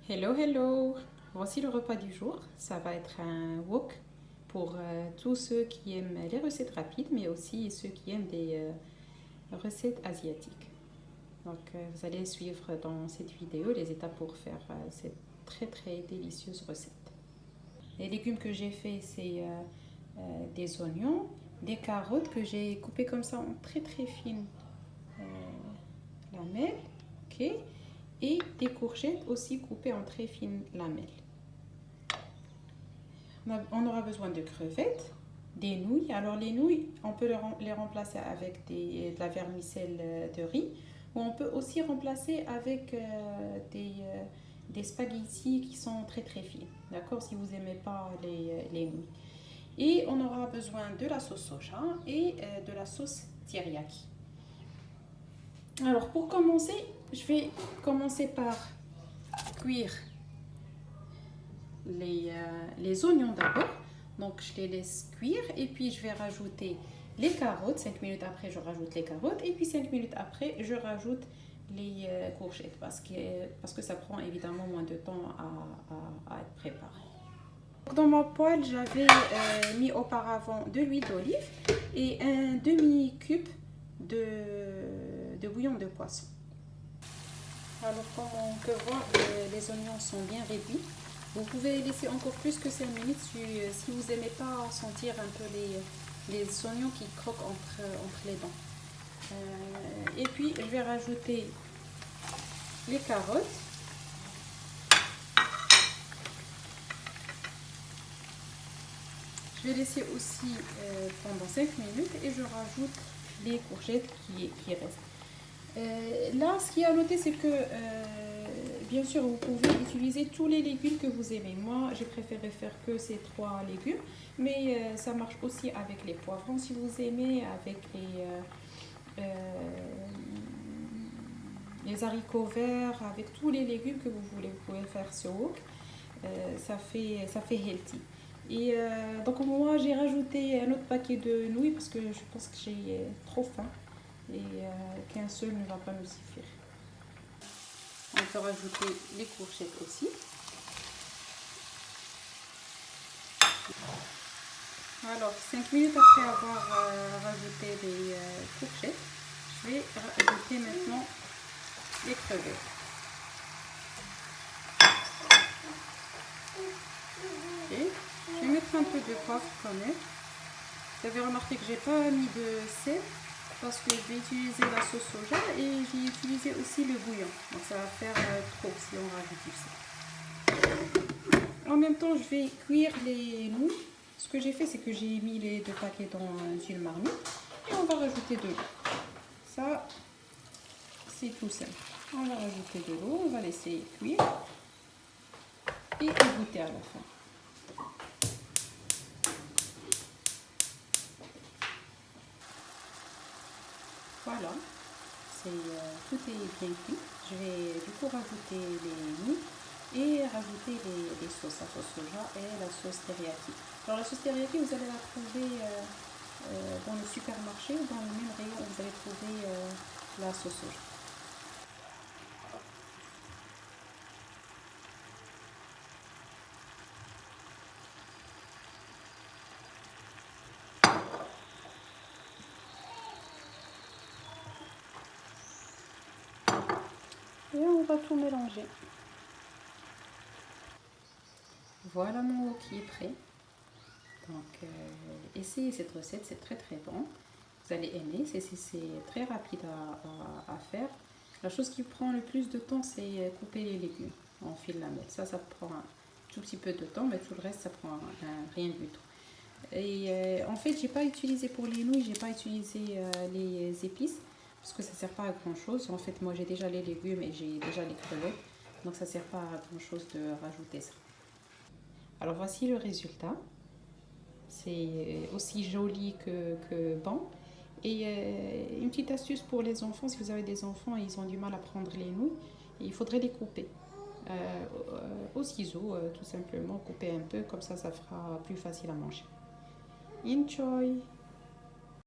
Hello, hello! Voici le repas du jour. Ça va être un wok pour tous ceux qui aiment les recettes rapides, mais aussi ceux qui aiment des recettes asiatiques. Donc, vous allez suivre dans cette vidéo les étapes pour faire cette très très délicieuse recette. Les légumes que j'ai fait, c'est des oignons, des carottes que j'ai coupées comme ça en très très fines lamelles, ok? Et des courgettes aussi coupées en très fines lamelles. On aura besoin de crevettes, des nouilles. Alors les nouilles, on peut les remplacer avec de la vermicelle de riz ou on peut aussi remplacer avec des spaghettis qui sont très très fines. D'accord, si vous n'aimez pas les nouilles. Et on aura besoin de la sauce soja et de la sauce teriyaki. Alors pour commencer, je vais commencer par cuire les oignons d'abord. Donc je les laisse cuire et puis je vais rajouter les carottes. 5 minutes après, je rajoute les carottes et puis 5 minutes après, je rajoute les courgettes parce que ça prend évidemment moins de temps à être préparé. Dans ma poêle, j'avais mis auparavant de l'huile d'olive et un demi-cube de bouillon de poisson. Alors comme on peut voir, les oignons sont bien réduits. Vous pouvez laisser encore plus que 5 minutes si vous n'aimez pas sentir un peu les oignons qui croquent entre les dents. Et puis je vais rajouter les carottes. Je vais laisser aussi pendant 5 minutes et je rajoute les courgettes qui restent. Là, ce qui est à noter, c'est que bien sûr, vous pouvez utiliser tous les légumes que vous aimez. Moi, j'ai préféré faire que ces 3 légumes, mais ça marche aussi avec les poivrons si vous aimez, avec les haricots verts, avec tous les légumes que vous voulez. Vous pouvez faire ce wok, ça fait healthy. Et donc moi, j'ai rajouté un autre paquet de nouilles parce que je pense que j'ai trop faim et qu'un seul ne va pas me suffire. On peut rajouter les courgettes aussi. Alors, 5 minutes après avoir rajouté les courgettes, je vais rajouter maintenant les crevettes. Okay. Je vais mettre un peu de poivre quand même. Vous avez remarqué que j'ai pas mis de sel parce que je vais utiliser la sauce soja et j'ai utilisé aussi le bouillon. Donc ça va faire trop si on rajoute du sel. En même temps, je vais cuire les nouilles. Ce que j'ai fait, c'est que j'ai mis les 2 paquets dans une marmite et on va rajouter de l'eau. Ça, c'est tout simple. On va rajouter de l'eau, on va laisser cuire et égoutter à la fin. Voilà, tout est bien cuit. Je vais du coup rajouter les nouilles et rajouter les sauces, la sauce soja et la sauce teriyaki. Alors la sauce teriyaki, vous allez la trouver dans le supermarché ou dans le même rayon où vous allez trouver la sauce soja. Et on va tout mélanger. Voilà mon wok qui est prêt. Donc essayez cette recette, c'est très très bon. Vous allez aimer, c'est très rapide à faire. La chose qui prend le plus de temps, c'est couper les légumes en fil lamelle. Ça prend un tout petit peu de temps, mais tout le reste, ça prend rien du tout. Et en fait, j'ai pas utilisé pour les nouilles, j'ai pas utilisé les épices parce que ça sert pas à grand chose. En fait, moi j'ai déjà les légumes et j'ai déjà les crevettes, donc ça sert pas à grand chose de rajouter ça. Alors voici le résultat. C'est aussi joli que bon. Et une petite astuce pour les enfants, si vous avez des enfants et ils ont du mal à prendre les nouilles, il faudrait les couper au ciseau, tout simplement, couper un peu, comme ça fera plus facile à manger. Enjoy!